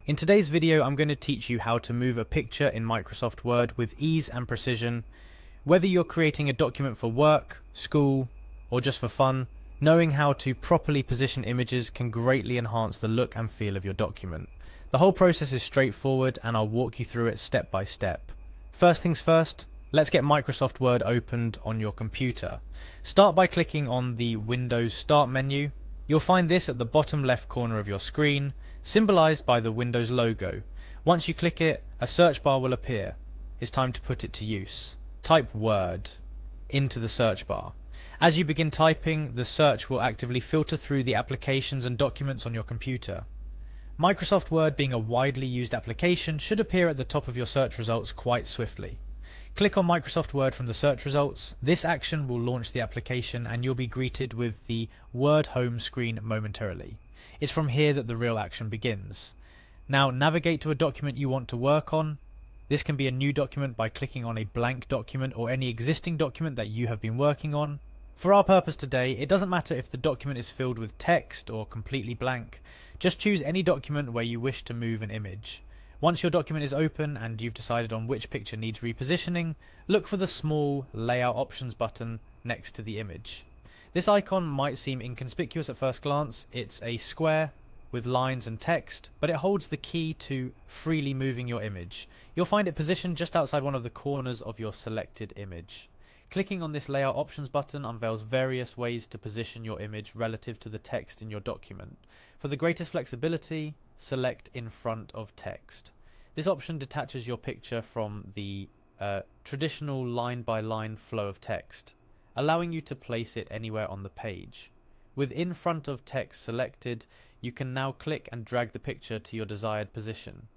In today's video, I'm going to teach you how to move a picture in Microsoft Word with ease and precision. Whether you're creating a document for work, school, or just for fun, knowing how to properly position images can greatly enhance the look and feel of your document. The whole process is straightforward and I'll walk you through it step by step. First things first, let's get Microsoft Word opened on your computer. Start by clicking on the Windows Start menu. You'll find this at the bottom left corner of your screen, symbolized by the Windows logo. Once you click it, a search bar will appear. It's time to put it to use. Type Word into the search bar. As you begin typing, the search will actively filter through the applications and documents on your computer. Microsoft Word, being a widely used application, should appear at the top of your search results quite swiftly. Click on Microsoft Word from the search results. This action will launch the application and you'll be greeted with the Word home screen momentarily. It's from here that the real action begins. Now navigate to a document you want to work on. This can be a new document by clicking on a blank document or any existing document that you have been working on. For our purpose today, it doesn't matter if the document is filled with text or completely blank. Just choose any document where you wish to move an image. Once your document is open and you've decided on which picture needs repositioning, look for the small Layout Options button next to the image. This icon might seem inconspicuous at first glance. It's a square with lines and text, but it holds the key to freely moving your image. You'll find it positioned just outside one of the corners of your selected image. Clicking on this Layout Options button unveils various ways to position your image relative to the text in your document. For the greatest flexibility, select in front of text. This option detaches your picture from the traditional line-by-line flow of text, allowing you to place it anywhere on the page. With in front of text selected, you can now click and drag the picture to your desired position.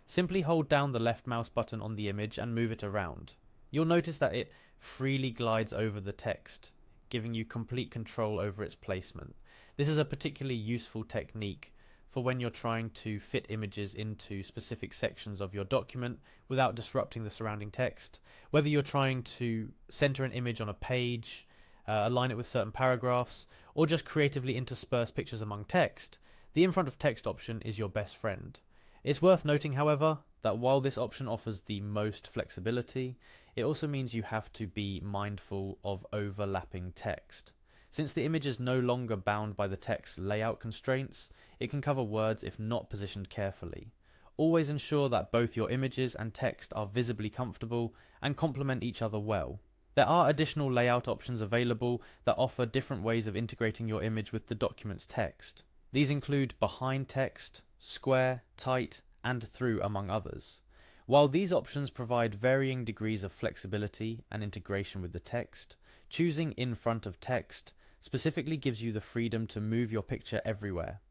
Simply hold down the left mouse button on the image and move it around. You'll notice that it freely glides over the text, giving you complete control over its placement. This is a particularly useful technique for when you're trying to fit images into specific sections of your document without disrupting the surrounding text. Whether you're trying to center an image on a page, align it with certain paragraphs, or just creatively intersperse pictures among text, the in front of text option is your best friend. It's worth noting, however, that while this option offers the most flexibility, it also means you have to be mindful of overlapping text. Since the image is no longer bound by the text layout constraints, it can cover words if not positioned carefully. Always ensure that both your images and text are visibly comfortable and complement each other well. There are additional layout options available that offer different ways of integrating your image with the document's text. These include behind text, square, tight, and through, among others. While these options provide varying degrees of flexibility and integration with the text, choosing in front of text specifically gives you the freedom to move your picture everywhere.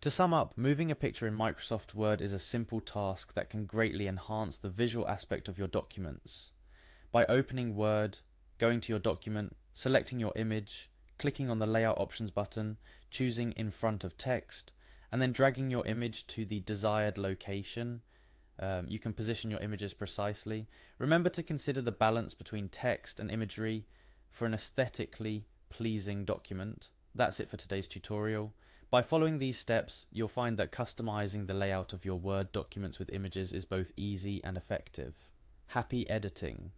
To sum up, moving a picture in Microsoft Word is a simple task that can greatly enhance the visual aspect of your documents. By opening Word, going to your document, selecting your image, clicking on the Layout Options button, choosing in front of text, and then dragging your image to the desired location, you can position your images precisely. Remember to consider the balance between text and imagery for an aesthetically pleasing document. That's it for today's tutorial. By following these steps, you'll find that customizing the layout of your Word documents with images is both easy and effective. Happy editing!